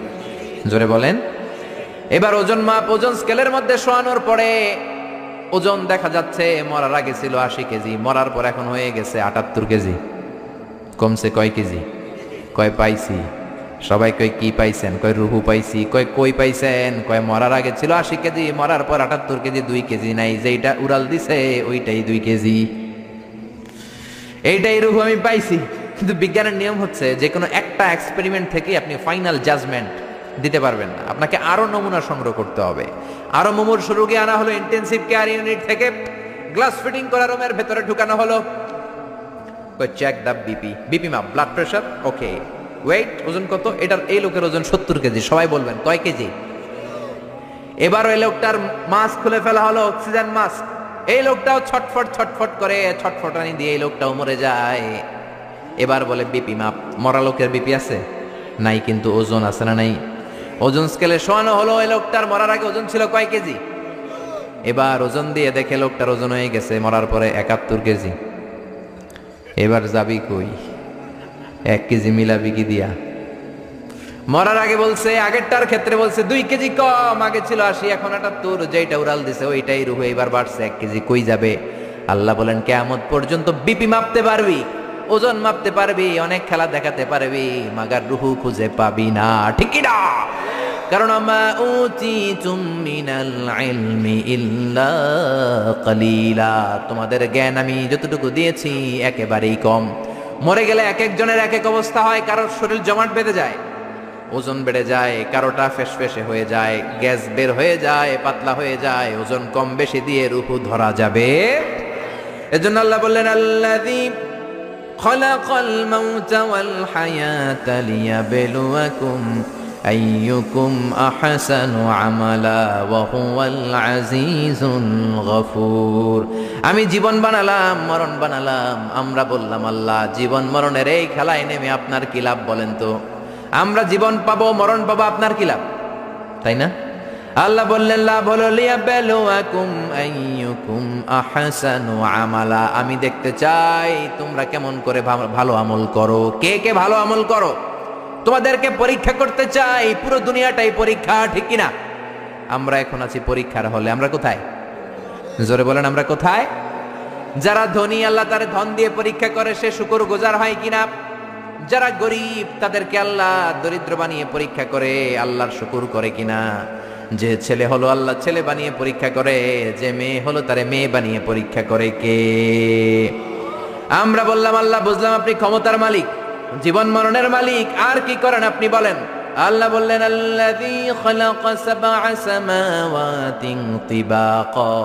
জোরে বলেন। এবার ওজন মাপ, ওজন স্কেলের মধ্যে শোয়ানোর পরে ওজন দেখা যাচ্ছে মরার আগে ছিল 80 কেজি, মরার পর এখন হয়ে গেছে 78 কেজি। কমছে কয় কেজি? কয় পাইছি? সবাই কয় কি পাইছেন? কয় রুহু পাইছি। কয় কই পাইছেন? কয় মরার আগে ছিল 80 কেজি, মরার পর 78 কেজি, 2 কেজি নাই। যেইটা উড়াল দিছে ওইটাই 2 কেজি, এইটাই রুহু আমি পাইছি। কিন্তু বিজ্ঞানের নিয়ম হচ্ছে যে কোনো একটা এক্সপেরিমেন্ট থেকে আপনি ফাইনাল জাজমেন্ট দিতে পারবেন না, আপনাকে আরো নমুনা সংগ্রহ করতে হবে। আরো মুমূর্ষু রোগী আনা হলো ইন্টেনসিভ কেয়ার ইউনিট থেকে, গ্লাস ফিটিং করা রুমের ভেতরে ঢুকানো হলো। চেক দা বিপি, বিপি মাপ, ব্লাড প্রেশার, ওকে। ওয়েট, ওজন কত? এটার এই লোকের ওজন 70 কেজি। সবাই বলবেন কয় কেজি? এবার ওই লোকটার মাস্ক খুলে ফেলা হলো, অক্সিজেন মাস্ক। এই লোকটাও ছটফট ছটফট করে, ছটফটানি দিয়ে এই লোকটাও মরে যায়। এবার বলে বিপি মাপ। মরা লোকের বিপি আছে? নাই, কিন্তু ওজন আছে না নাই? ওজন স্কেলে শোয়ানো হলো। এই লোকটার মরার আগে ওজন ছিল কয় কেজি? এবার ওজন দিয়ে দেখে লোকটার ওজন হয়ে গেছে মরার পরে 71 কেজি। এবার যাবি কই? 1 কেজি মিলাবি কি দিয়া? মরার আগে বলছে, আগেরটার ক্ষেত্রে বলছে 2 কেজি কম, আগে ছিল 80 এখন 78, যেটা উড়াল দিছে ওইটাই রুহু, এবার বাড়ছে 1 কেজি। কই যাবে? আল্লাহ বলেন কিয়ামত পর্যন্ত বিপি মাপতে পারবি, ওজন মাপতে পারবি, অনেক খেলা দেখাতে পারবি, মাগার রুহু খুঁজে পাবি না। ঠিক কি না? কারণ আমা উতিতুম মিনাল ইলমি ইল্লা কালিলা, তোমাদের জ্ঞান আমি যতটুকু দিয়েছি একেবারেই কম। মরে গেলে এক একজনের এক এক অবস্থা হয়। কারোর শরীর জমাট বেঁধে যায়, ওজন বেড়ে যায়, কারোটা ফেসফেসে হয়ে যায়, গ্যাস বের হয়ে যায়, পাতলা হয়ে যায়। ওজন কম বেশি দিয়ে রুহু ধরা যাবে। এজন্য আল্লাহ বললেন আল্লাযী খালাকাল মাউতা ওয়াল হায়াতা লিয়াবলুয়াকুম আইয়ুকুম আহসানু আমালা ওয়া হুয়াল আজিজুল গফুর। আমি জীবন বানালাম, মরণ বানালাম। আমরা বললাম আল্লাহ জীবন মরণের এই খেলায় নেমে আপনার কি লাভ বলেন তো? আমরা জীবন পাবো, মরণ পাবো, আপনার কি লাভ? তাই না? আল্লাহ বললেন লাভ হলো লিয়াবলুয়াকুম আইয়ুকুম আহসানু আমালা, আমি দেখতে চাই তোমরা কেমন করে ভালো আমল করো। কে কে ভালো আমল করো তোমাদেরকে পরীক্ষা করতে চাই। পুরো দুনিয়াটাই পরীক্ষা, ঠিক কিনা? আমরা এখন আছি পরীক্ষার হলে। আমরা কোথায়? জোরে বলেন, আমরা কোথায়? যারা ধনী আল্লাহ তার ধন দিয়ে পরীক্ষা করে সে শুকরগুজার হয় কিনা। যারা গরিব তাদেরকে আল্লাহ দরিদ্র বানিয়ে পরীক্ষা করে আল্লাহর শুকর করে কিনা। যে ছেলে হলো আল্লাহ ছেলে বানিয়ে পরীক্ষা করে, যে মেয়ে হলো তারে মেয়ে বানিয়ে পরীক্ষা করে কে? আমরা বললাম আল্লাহ বুঝলাম আপনি ক্ষমতার মালিক, জীবন মরণের মালিক, আর কি করেন আপনি বলেন? আল্লাহ বললেন আল্লাযী খালাকা সাবআ সামাওয়াতিন তিবাকা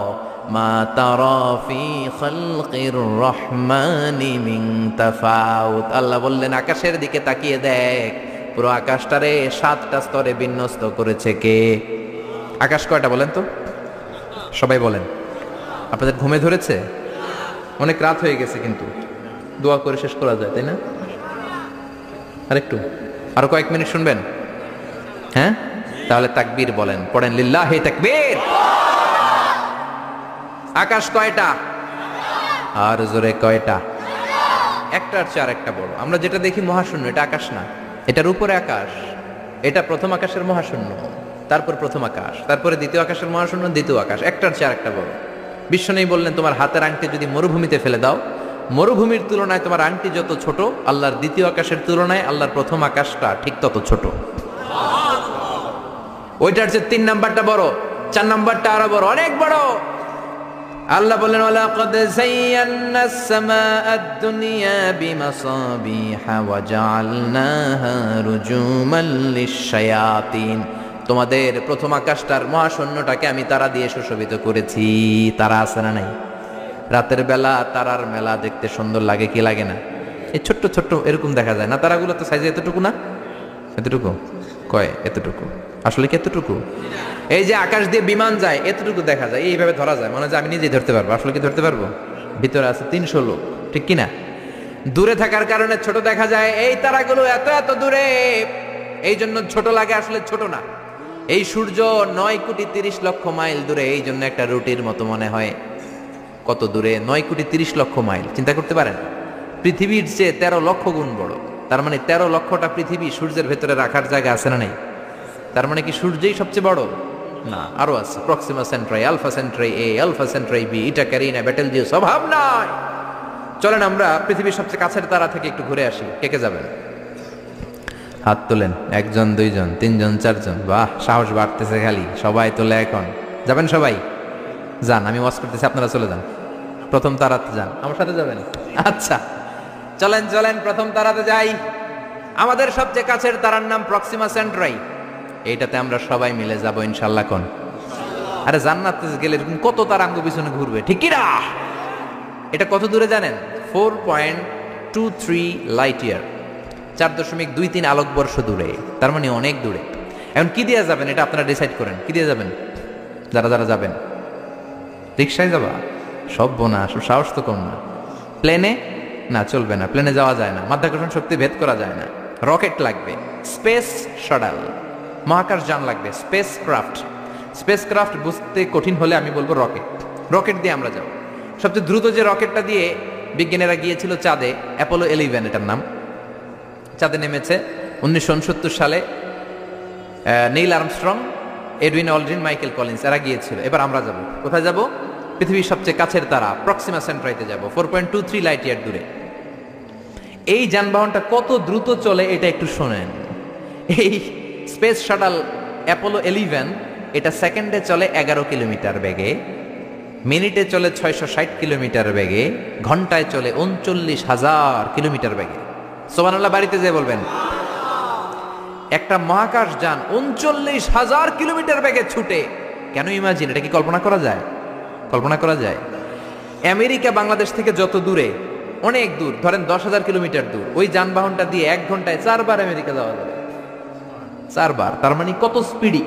মা তারা ফি খালকির রহমানি মিন তাফাউত। আল্লাহ বললেন আকাশের দিকে তাকিয়ে দেখ, পুরো আকাশটারে 7টা স্তরে বিন্যস্ত করেছে কে? আকাশ কয়টা বলেন তো? সবাই বলেন। আপনাদের ঘুমে ধরেছে? অনেক রাত হয়ে গেছে, কিন্তু দোয়া করে শেষ করা যায়, তাই না? আরেকটু, আরো কয়েক মিনিট শুনবেন? হ্যাঁ, তাহলে তাকবীর বলেন, পড়েন লিল্লাহি তাকবীর। আকাশ কয়টা? আর জোরে কয়টা? একটার চেয়ে আরেকটা বড়। আমরা যেটা দেখি মহাশূন্য, এটা আকাশ না, এটার উপরে আকাশ। এটা প্রথম আকাশের মহাশূন্য, তারপর প্রথম আকাশ, তারপরে দ্বিতীয় আকাশের মহাশূন্য, দ্বিতীয় আকাশ, একটার চেয়ে আরেকটা বড়। বিশ্বনবী বললেন তোমার হাতের আংটি যদি মরুভূমিতে ফেলে দাও, মরুভূমির তুলনায় তোমার আংটি যত ছোট, আল্লাহর দ্বিতীয় আকাশের তুলনায় আল্লাহর প্রথম আকাশটা ঠিক তত ছোট। ওইটার চেয়ে 3 নাম্বারটা বড়, 4 নাম্বারটা আরো বড়, অনেক বড়। আল্লাহ বলেন ওয়ালাকাদ যায়্যানাস সামাআদ দুনিয়া বিমাসাবিহা ওয়া জাআলনাহা রুজুমান লিশ-শায়াতিন। তোমাদের প্রথম আকাশটার মহাশূন্যটাকে আমি তারা দিয়ে সুশোভিত করেছি। তারা আছে না নাই? রাতের বেলা তারার মেলা দেখতে সুন্দর লাগে কি লাগে না? এই ছোট্ট ছোট্ট এরকম দেখা যায় না? তারাগুলো তো সাইজে এতটুকু না? এতটুকু কয়? এতটুকু আসলে কি এতটুকু? এই যে আকাশ দিয়ে বিমান যায় এতটুকু দেখা যায়, এইভাবে ধরা যায়, মনে হয় আমি নিজেই ধরতে পারবো। আসলে কি ধরতে পারবো? ভিতরে আছে 300 লোক, ঠিক কিনা? দূরে থাকার কারণে ছোট দেখা যায়। এই তারাগুলো এত এত দূরে, এই জন্য ছোট লাগে, আসলে ছোট না। এই সূর্য 9,30,00,000 মাইল দূরে, এই জন্য একটা রুটির মতো মনে হয়। কত দূরে? 9,30,00,000 মাইল। চিন্তা করতে পারেন, পৃথিবীর চেয়ে 13 লক্ষ গুণ বড়। তার মানে 13 লক্ষটা পৃথিবী সূর্যের ভেতরে রাখার জায়গা আছে না নেই? তার মানে কি সূর্যই সবচেয়ে বড়? না, আরো আছে। প্রক্সিমা সেন্ট্রাই, আলফা সেন্ট্রাই এ, আলফা সেন্ট্রাই বি, ইটা ক্যারিনা, বেটেলজিউস, অভাব নাই। চলেন আমরা পৃথিবীর সবচেয়ে কাছের তারা থেকে একটু ঘুরে আসি। কে কে যাবেন? হাত তোলেন। 1 জন, 2 জন, 3 জন, 4 জন। বাহ, সাহস বাড়তেছে খালি। সবাই তোলে এখন। যাবেন সবাই? যান, আমি ওয়াজ করতেছি, আপনারা চলে যান। প্রথম তারাতে যান। আমার সাথে যাবেন? আচ্ছা, চলেন চলেন প্রথম তারাতে যাই। আমাদের সবচেয়ে কাছের তারার নাম প্রক্সিমা সেন্ট্রাই। এইটাতে আমরা সবাই মিলে যাব ইনশাআল্লাহ। কোন? আরে জান্নাতে গেলে কত তারা আঙ্গু পিছনে ঘুরবে, ঠিক কি না? এটা কত দূরে জানেন? 4.23 লাইট ইয়ার, 4.23 আলোকবর্ষ দূরে। তার মানে অনেক দূরে। এখন কি দিয়ে যাবেন এটা আপনারা ডিসাইড করেন। কি দিয়ে যাবেন যারা যারা যাবেন? রিক্সায় যাবা? সব বোনা, সাহস তো কম না। প্লেনে? না, চলবে না, প্লেনে যাওয়া যায় না, মাধ্যাকর্ষণ শক্তি ভেদ করা যায় না। রকেট লাগবে, স্পেস শাটল, মহাকাশ যান লাগবে, স্পেস ক্রাফট। স্পেস ক্রাফট বুঝতে কঠিন হলে আমি বলবো রকেট। রকেট দিয়ে আমরা যাব। সবচেয়ে দ্রুত যে রকেটটা দিয়ে বিজ্ঞানীরা গিয়েছিল চাঁদে, অ্যাপোলো 11 এটার নাম, চাঁদে নেমেছে 1969 সালে। Neil Armstrong, Edwin Aldrin, Michael Collins এরা গিয়েছিল। এবার আমরা যাব। কোথায় যাব? পৃথিবীর সবচেয়ে কাছের তারা প্রক্সিমা সেন্ট্রাইতে যাব, 4.23 লাইট ইয়ার দূরে। এই যানবাহনটা কত দ্রুত চলে এটা একটু শোনেন। এই স্পেস শাটল অ্যাপোলো 11 এটা সেকেন্ডে চলে 11 কিলোমিটার বেগে, মিনিটে চলে 660 কিলোমিটার বেগে, ঘন্টায় চলে 39,000 কিলোমিটার বেগে। সুবহানাল্লাহ বাড়িতে যেয়ে বলবেন। একটা মহাকাশ যান 39,000 কিলোমিটার বেগে ছুটে, কেন ইমাজিন? এটা কি কল্পনা করা যায়? কল্পনা করা যায়? আমেরিকা বাংলাদেশ থেকে যত দূরে, অনেক দূর, ধরেন 10,000 কিলোমিটার দূর, ওই যানবাহনটা দিয়ে 1 ঘন্টায় 4 বার আমেরিকা যাওয়া যাবে। 4 বার, তার মানে কত স্পিডি!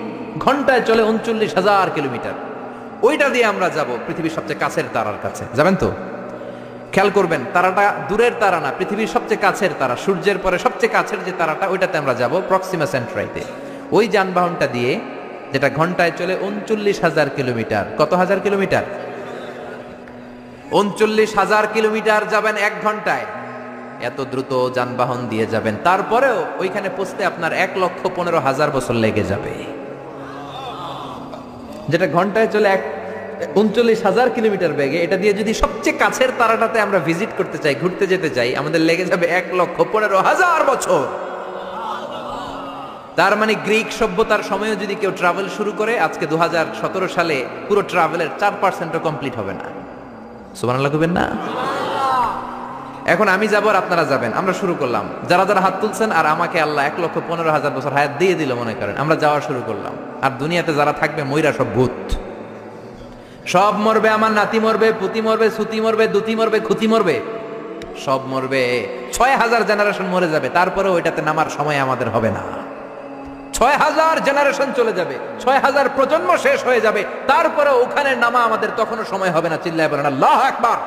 ঘন্টায় চলে 39,000 কিলোমিটার। ওইটা দিয়ে আমরা যাব পৃথিবীর সবচেয়ে কাছের তারার কাছে। যাবেন তো? খেয়াল করবেন, তারাটা দূরের তারা না, পৃথিবীর সবচেয়ে কাছের তারা, সূর্যের পরে সবচেয়ে কাছের যে তারাটা, ওইটাতে আমরা যাব, প্রক্সিমা সেন্ট্রাইতে। ওই যানবাহনটা দিয়ে, যেটা ঘন্টায় চলে 39,000 কিলোমিটার। কত হাজার কিলোমিটার? 39,000 কিলোমিটার যাবেন 1 ঘন্টায়। এত দ্রুত যানবাহন দিয়ে যাবেন, তারপরেও ওইখানে পৌঁছতে আপনার 1,15,000 বছর লেগে যাবে। যেটা ঘন্টায় চলে 39,000 কিলোমিটার বেগে, এটা দিয়ে যদি সবচেয়ে কাছের তারাটাতে আমরা ভিজিট করতে চাই, ঘুরতে যেতে চাই, আমাদের লেগে যাবে 1,15,000 বছর। তার মানে গ্রিক সভ্যতার সময়ও যদি কেউ ট্রাভেল শুরু করে, আজকে 2017 সালে পুরো ট্রাভেলের 4% কমপ্লিট হবে না। সুবহানাল্লাহ কইবেন না? এখন আমি যাব আর আপনারা যাবেন, আমরা শুরু করলাম। যারা যারা হাত তুলছেন, আর আমাকে আল্লাহ 1,15,000 বছর হায়াত দিয়ে দিল মনে করেন, আমরা যাওয়া শুরু করলাম। আর দুনিয়াতে যারা থাকবে মইরা সব ভূত, সব মরবে। আমার নাতি মরবে, পুতি মরবে, সুতি মরবে, দুতি মরবে, খুতি মরবে, সব মরবে। 6,000 জেনারেশন মরে যাবে, তারপরে ওইটাতে নামার সময় আমাদের হবে না। 6,000 জেনারেশন চলে যাবে, 6,000 প্রজন্ম শেষ হয়ে যাবে, তারপরে ওখানে নামা আমাদের তখনও সময় হবে না। চিল্লায় বলেন আল্লাহু আকবার।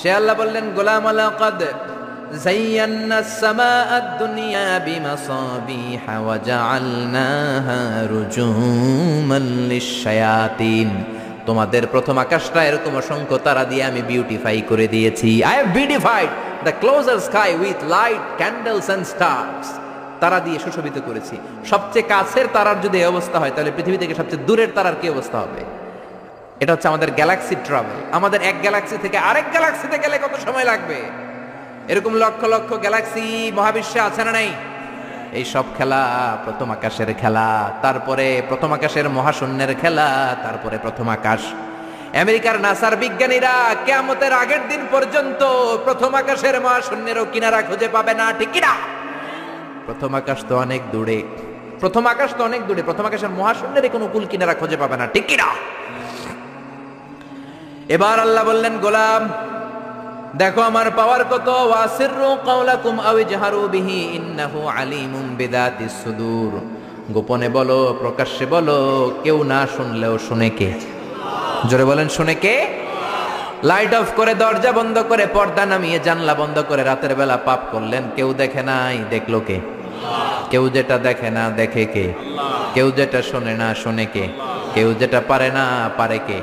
সে আল্লাহ বললেন, গোলাম লাকাদ যায়্যানা আস-সামাআদ দুনিয়া বিমাসাবিহা ওয়া জাআলনাহা রুজুমান লিশ-শায়াতিন। তোমাদের প্রথম আকাশটা এরকম অসংখ্য তারা দিয়ে আমি বিউটিফাই করে দিয়েছি। I have beautified the closer sky with light, candles and stars. তারা দিয়ে সুশোভিত করেছি। সবচেয়ে কাছের তারার যদি এই অবস্থা হয়, তাহলে পৃথিবী থেকে সবচেয়ে দূরের তারার কি অবস্থা হবে? এটা হচ্ছে আমাদের গ্যালাক্সি ট্রাভেল। আমাদের এক গ্যালাক্সি থেকে আরেক গ্যালাক্সিতে গেলে কত সময় লাগবে? এরকম লক্ষ লক্ষ গ্যালাক্সি মহাবিশ্বে আছে না নাই? এই সব খেলা প্রথম আকাশের খেলা, তারপরে প্রথম আকাশের মহাশূন্যের খেলা, তারপরে প্রথম আকাশ। আমেরিকার নাসার বিজ্ঞানীরা কিয়ামতের আগের দিন পর্যন্ত প্রথম আকাশের মহাশূন্যেরও কিনারা খুঁজে পাবে না, ঠিক কি না? প্রথম আকাশ তো অনেক দূরে, প্রথম আকাশ তো অনেক দূরে, প্রথম আকাশের মহাশূন্যের কোনো কুল কিনারা খুঁজে পাবে না, ঠিক কি না? এবার আল্লাহ বললেন, গোলাম দেখো আমার পাওয়ার কত। ওয়াসিররু কাওলাকুম আও ইজহারু বিহি ইন্নাহু আলিমুম বিযাতিস সুদূর। গোপনে বলো, প্রকাশ্যে বলো, কেউ না শুনলেও শুনে কে? জোরে বলেন, শুনে কে? লাইট অফ করে, দরজা বন্ধ করে, পর্দা নামিয়ে, জানলা বন্ধ করে রাতের বেলা পাপ করলেন। কেউ দেখে নাই, দেখলো কে? কেউ যেটা দেখে না, দেখে কে? কেউ যেটা শোনে না, শোনে কে? কেউ যেটা পারে না, পারে কে?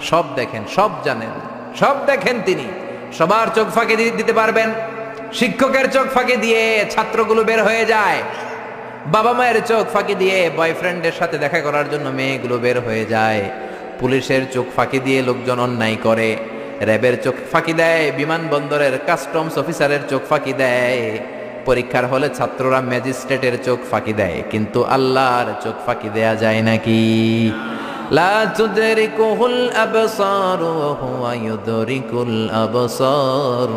সব দেখেন, সব জানেন, সব দেখেন তিনি। সবার চোখ ফাঁকি দিতে পারবেন। শিক্ষকের চোখ ফাঁকি দিয়ে ছাত্রগুলো বের হয়ে যায়, বাবা মায়ের চোখ ফাঁকি দিয়ে বয়ফ্রেন্ডের সাথে দেখা করার জন্য মেয়েগুলো বের হয়ে যায়, পুলিশের চোখ ফাঁকি দিয়ে লোকজন অন্যায় করে, র্যাবের চোখ ফাঁকি দেয়, বিমানবন্দরের কাস্টমস অফিসারের চোখ ফাঁকি দেয়, পরীক্ষার হলে ছাত্ররা ম্যাজিস্ট্রেটের চোখ ফাঁকি দেয়, কিন্তু আল্লাহর চোখ ফাঁকি দেয়া যায় নাকি? লা তুদরিকুহুল আবসার ওয়া হুয়া ইউদরিকুল আবসার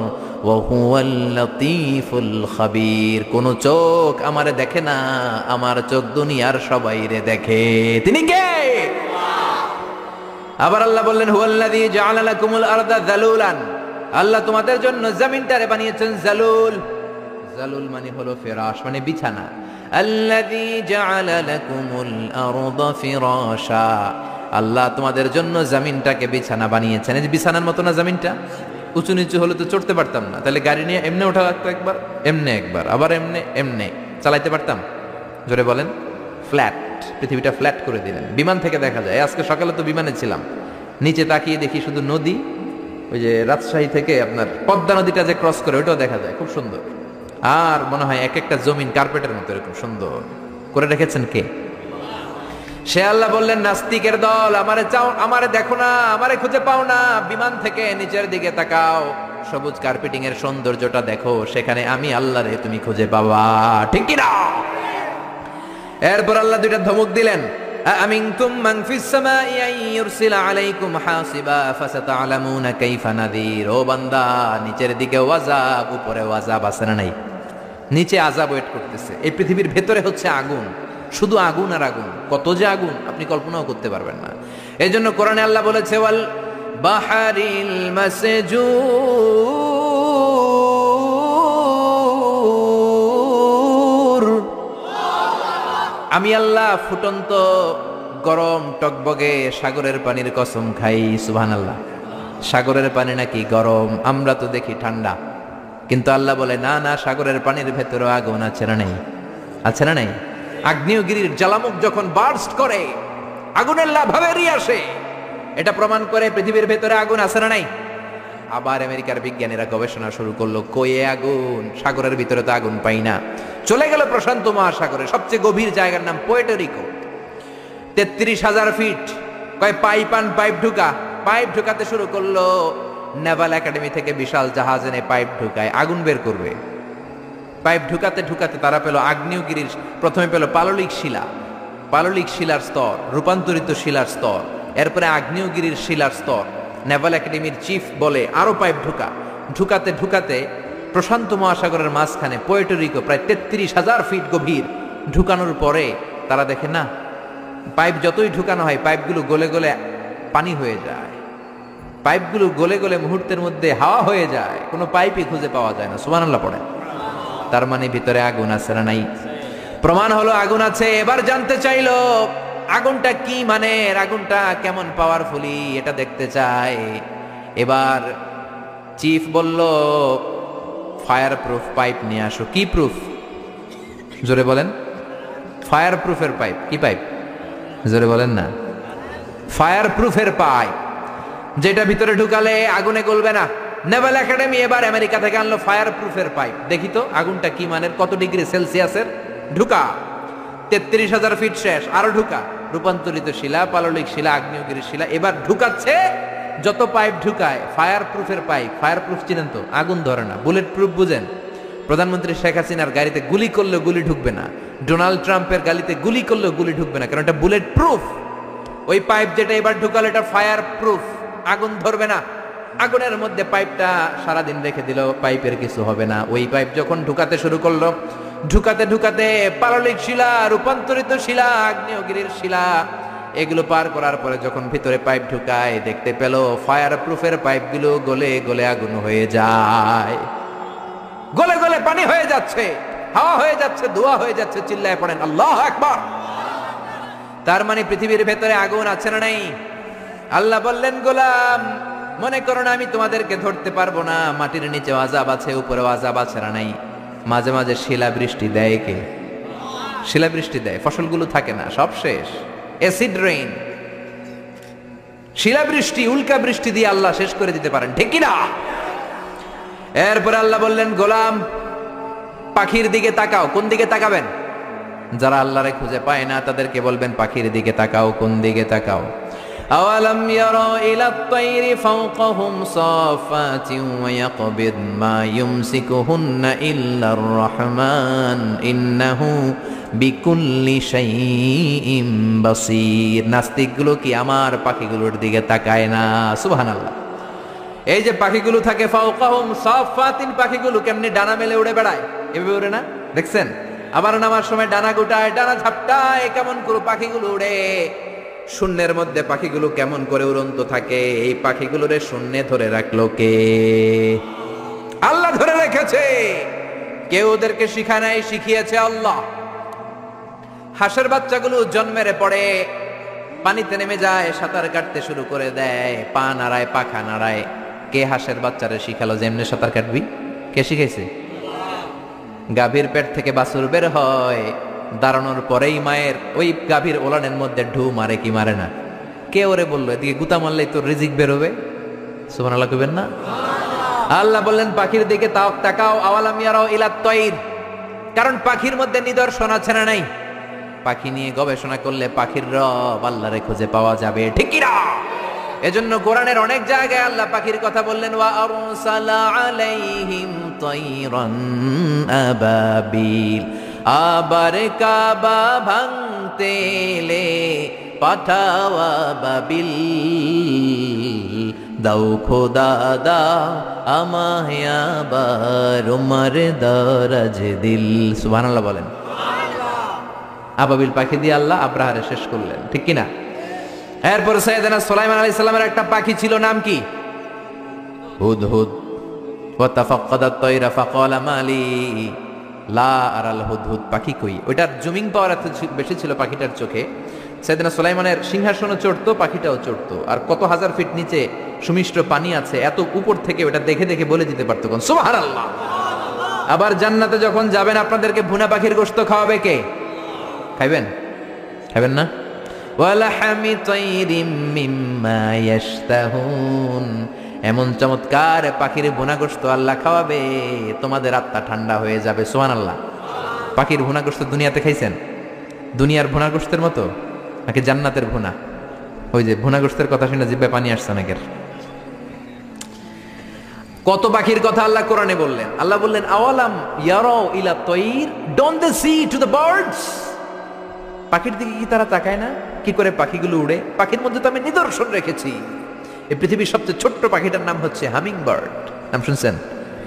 ওয়া হুয়াল লাতীফুল খাবীর। কোন চোখ আমারে দেখে না, আমার চোখ দুনিয়ার সবাইরে দেখে। তিনি কে? আবার আল্লাহ বললেন হুয়াল্লাযী জাআলা লাকুমুল আরদা যালুলান, আল্লাহ তোমাদের জন্য জমিনটারে বানিয়েছেন জালুল। জালুল মানে হলো ফিরাশ, মানে বিছানা। আল্লাযী জাআলা লাকুমুল আরদা ফিরাশা, আল্লাহ তোমাদের জন্য জমিনটাকে বিছানা বানিয়েছেন। এই যে বিছানার মতো না জমিনটা, উঁচু নিচু হলে তো চড়তে পারতাম না, তাহলে গাড়ি নিয়ে এমনি ওঠা লাগতো একবার, এমনি একবার, আবার এমনি এমনি চালাইতে পারতাম? জোরে বলেন। ফ্ল্যাট, পৃথিবীটা ফ্ল্যাট করে দিলেন। বিমান থেকে দেখা যায়, আজকে সকালে তো বিমানে ছিলাম, নিচে তাকিয়ে দেখি শুধু নদী, ওই যে রাজশাহী থেকে আপনার পদ্মা নদীটা যে ক্রস করে ওটাও দেখা যায়, খুব সুন্দর। আর মনে হয় এক একটা জমিন কার্পেটের মতো এরকম সুন্দর করে রেখেছেন কে? সে আল্লাহ বললেন নাস্তিকের দল, আমারে চাও, আমারে দেখো না, আমারে খুঁজে পাও না, বিমান থেকে নিচের দিকে তাকাও, সবুজ কার্পেটিং এর সৌন্দর্যটা দেখো, সেখানে আমি আল্লাহরে তুমি খুঁজে পাবা। ঠিক কি না? এরপর আল্লাহ দুইটা ধমক দিলেন, আমিনতুম মান ফিস সামাই আন ইউরসিলা আলাইকুম হাসিবা ফাসাতালামুনা কাইফা নাযীর। ও বান্দা, নিচের দিকে ওয়াজাব, উপরে ওয়াজাব আছে না নাই? নিচে আযাব ওয়েট করতেছে। এই পৃথিবীর ভেতরে হচ্ছে আগুন, শুধু আগুন আর আগুন, কত যে আগুন আপনি কল্পনাও করতে পারবেন না। এই জন্য কোরআনে আল্লাহ বলেছে ওয়াল বাহারিল মাসজুর, আমি আল্লাহ ফুটন্ত গরম টকবগে সাগরের পানির কসম খাই। সুবহানাল্লাহ। সাগরের পানি নাকি গরম, আমরা তো দেখি ঠান্ডা, কিন্তু আল্লাহ বলে না না, সাগরের পানির ভেতরে আগুন আছে না নেই? আছে না নেই? আগ্নেয়গিরির জ্বালামুখ যখন বার্স্ট করে, আগুনের লাভা বেরিয়ে আসে, এটা প্রমাণ করে পৃথিবীর ভেতরে আগুন আছে না নাই? আবার আমেরিকার বিজ্ঞানীরা গবেষণা শুরু করলো, কয়ে আগুন, সাগরের ভিতরে তো আগুন পাই না। চলে গেল প্রশান্ত মহাসাগরে, সবচেয়ে গভীর জায়গার নাম পুয়ের্টো, 33,000 ফিট। কয় পাইপ আন পাইপ ঢুকা, পাইপ ঢুকাতে শুরু করলো। নেভাল একাডেমি থেকে বিশাল জাহাজ এনে পাইপ ঢুকায়, আগুন বের করবে। পাইপ ঢুকাতে ঢুকাতে তারা পেল আগ্নেয়গিরির, প্রথমে পেল পাললিক শিলা, পাললিক শিলার স্তর, রূপান্তরিত শিলার স্তর, এরপরে আগ্নেয়গিরির শিলার স্তর। নেভাল একাডেমির চিফ বলে আরো পাইপ ঢুকাতে ঢুকাতে প্রশান্ত মহাসাগরের মাঝখানে পুয়ের্টো রিকো প্রায় 33,000 ফিট গভীর ঢুকানোর পরে তারা দেখে না, পাইপ যতই ঢুকানো হয় পাইপগুলো গলে গলে পানি হয়ে যায়, পাইপগুলো গলে গলে মুহূর্তের মধ্যে হাওয়া হয়ে যায়, কোনো পাইপই খুঁজে পাওয়া যায় না। সুবহানাল্লাহ পড়ে। তার মানে ভিতরে আগুন আছে না নাই? প্রমাণ হলো আগুন আছে। এবার জানতে চাইলো আগুনটা কি মানের, আগুনটা কেমন পাওয়ারফুলি, এটা দেখতে চাই। এবার চিফ বলল ফায়ার প্রুফ পাইপ নিয়ে আসো। কি প্রুফ? জোরে বলেন। ফায়ার প্রুফের পাইপ। কি পাইপ? জোরে বলেন না। ফায়ার প্রুফের পাইপ, যেটা ভিতরে ঢুকালে আগুনে গলবে না। নেভাল একাডেমি এবার আমেরিকা থেকে আনলো ফায়ার প্রুফের পাইপ। দেখি তো আগুনটা কি মানের, কত ডিগ্রি সেলসিয়াসের। ঢুকা 33,000 ফিট শেষ, আরো ঢুকা, রূপান্তরিত শিলা, পাললিক শিলা, আগ্নেয়গিরির শিলা। এবার ঢুকাচ্ছে, যত পাইপ ঢুকায় ফায়ার প্রুফের পাইপ। ফায়ার প্রুফ চিনেন তো, আগুন ধরে না। বুলেট প্রুফ বুঝেন? প্রধানমন্ত্রী শেখ হাসিনার গাড়িতে গুলি করলে গুলি ঢুকবে না, ডোনাল্ড ট্রাম্পের গাড়িতে গুলি করলে গুলি ঢুকবে না, কারণ এটা বুলেট প্রুফ। ওই পাইপ যেটা এবার ঢুকালো এটা ফায়ার প্রুফ, আগুন ধরবে না। আগুনের মধ্যে পাইপটা সারাদিন রেখে দিল, পাইপের কিছু হবে না। ওই পাইপ যখন ঢুকাতে শুরু করলো, ঢুকাতে ঢুকাতে পাললিক শিলা, রূপান্তরিত শিলা, আগ্নেয়গিরির শিলা, এগুলো পার করার পরে যখন ভিতরে পাইপ ঢুকায়, দেখতে পেল ফায়ার প্রুফের পাইপগুলো গলে গলে আগুন হয়ে যায়, গলে গলে পানি হয়ে যাচ্ছে, হাওয়া হয়ে যাচ্ছে, ধোঁয়া হয়ে যাচ্ছে। চিল্লায় পড়েন আল্লাহু আকবার। তার মানে পৃথিবীর ভেতরে আগুন আছে না নাই? আল্লাহ বললেন গোলাম মনে করো না আমি তোমাদেরকে ধরতে পারবো না, মাটির নিচে আযাব আছে, উপরেও আযাব আছে না নাই। মাঝে মাঝে শিলাবৃষ্টি দেয় কে? শিলাবৃষ্টি দেয়, ফসলগুলো থাকে না, সব শেষ। অ্যাসিড রেইন, শিলাবৃষ্টি, উল্কা বৃষ্টি দিয়ে আল্লাহ শেষ করে দিতে পারেন, ঠিক কি না? এরপর আল্লাহ বললেন, গোলাম পাখির দিকে তাকাও। কোন দিকে তাকাবেন? যারা আল্লাহরে খুঁজে পায় না তাদেরকে বলবেন পাখির দিকে তাকাও। কোন দিকে তাকাও? আওয়ালাম ইয়ারা ইলাত তায়রি ফাওকাহুম সাফাতিন ওয়া ইয়াকবিদ মা ইউমসিকুহুন্না ইল্লার রহমান ইন্নাহু বিকুল্লি শাইইন বাসীর। নাস্তিকগুলো কি আমার পাখিগুলোর দিকে তাকায় না? সুবহানাল্লাহ। এই যে পাখিগুলো থাকে ফাওকাহুম সাফাতিন, পাখিগুলো কেমনে ডানা মেলে উড়ে বেড়ায়, এভাবে উড়ে না? দেখছেন? আবার নামার সময় ডানা গোটায়, ডানা ঝাপটায়, কেমন করে পাখিগুলো উড়ে। শূন্যের মধ্যে পাখিগুলো কেমন করে উড়ন্ত থাকে। এই পাখিগুলোরে শূন্যে ধরে রাখলো কে? আল্লাহ ধরে রেখেছে। কেউ ওদেরকে শিখায় নাই, শিখিয়েছে আল্লাহ। হাঁসের বাচ্চাগুলো জন্মের পরে পানিতে নেমে যায়, সাঁতার কাটতে শুরু করে দেয়, পা নাড়ায়, পাখা নাড়ায়। কে হাঁসের বাচ্চারে শিখালো যে এমনি সাঁতার কাটবি? কে শিখাইছে? গাভীর পেট থেকে বাছুর বের হয়, দাঁড়ানোর পরেই মায়ের ওই গাভীর ওলানের মধ্যে ঢু মারে কি মারে না? কে ওরে বললো এদিকে গুতা মারলেই তোর রিজিক বেরোবে? সুবহানাল্লাহ কইবেন না? আল্লাহ বললেন পাখির দিকে তাকাও। আওয়ালাম ইয়ারাও ইলাত তায়র, কারণ পাখির মধ্যে নিদর্শন আছে না নাই? পাখি নিয়ে গবেষণা করলে পাখির রব আল্লাহরে খুঁজে পাওয়া যাবে, ঠিক কি না? এজন্য কোরআনের অনেক জায়গায় আল্লাহ পাখির কথা বললেন, ওয়া আরসালা আলাইহিম তায়রান আবাবিল। আবার কাবা ভাঙতে এলে পাঠাও আবাবিল। দাও খোদা দাও আমায় আবার উমার দরাজ দিল। সুবহানাল্লাহ বলেন। আবাবিল পাখি দিয়ে আল্লাহ আব্রাহারে শেষ করলেন, ঠিক কিনা? এরপর সাইয়েদনা সুলাইমান আলাইহিস সালামের একটা পাখি ছিল, নাম কি? হুদহুদ। ওয়া তাফাক্কাদাত তায়রা ফাকালা মালি লা আরাল হুদহুদ। পাখি কই? ওইটার জুমিং পাওয়ার এত বেশি ছিল পাখিটার চোখে। সাইয়েদনা সুলাইমানের সিংহাসনও চড়তো, পাখিটাও চড়তো। আর কত হাজার ফিট নিচে সুমিষ্ট পানি আছে, এত উপর থেকে ওটা দেখে দেখে বলে দিতে পারতো কোন। সুবহানাল্লাহ। আবার জান্নাতে যখন যাবেন আপনাদেরকে ভুনা পাখির গোশত খাওয়াবে কে? খাইবেন? খাইবেন না? ওয়ালাহামি তায়রিম মিম্মা ইয়াশতাহুন। এমন চমৎকার পাখির ভুনা গোশত আল্লাহ খাওয়াবে, তোমাদের আত্মা ঠান্ডা হয়ে যাবে। সুবহানাল্লাহ। পাখির ভুনা গোশত দুনিয়াতে খাইছেন? দুনিয়ার ভুনা গোশতের মতো নাকি জান্নাতের ভুনা? ওই যে ভুনা গোশতের কথা শুনে জিহ্বায় পানি আসছে অনেকের। কত পাখির কথা আল্লাহ কোরআনে বললেন। আল্লাহ বললেন, আওয়ালাম ইয়ারাও ইলা তায়র, don't they see to the birds. পাখির দিকে কি তারা তাকায় না? কি করে পাখিগুলো উড়ে? পাখির মধ্যে তো আমি নিদর্শন রেখেছি। এই পৃথিবীর সবচেয়ে ছোট্ট পাখিটার নাম হচ্ছে হামিং বার্ড। নাম শুনছেন?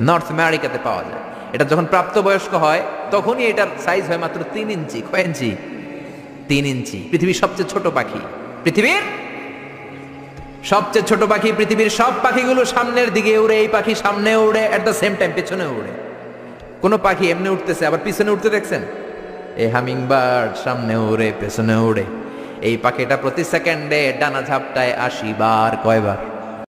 নর্থ আমেরিকাতে পাওয়া যায়। এটা যখন প্রাপ্তবয়স্ক হয় তখনই এটার সাইজ হয় মাত্র 3 ইঞ্চি। কয় ইঞ্চি? 3 ইঞ্চি। পৃথিবীর সবচেয়ে ছোট পাখি। পৃথিবীর সবচেয়ে ছোট পাখি। পৃথিবীর সব পাখিগুলো সামনের দিকে উড়ে, এই পাখি সামনে উড়ে, এট দ্য সেম টাইম পেছনে উড়ে। কোন পাখি এমনি উঠতেছে আবার পিছনে উঠতে দেখছেন? এই হামিং বার্ড সামনে উড়ে, পেছনে উড়ে। এই পাখিটা প্রতি সেকেন্ডে ডানা ঝাপটায় 80 বার। কয়বার?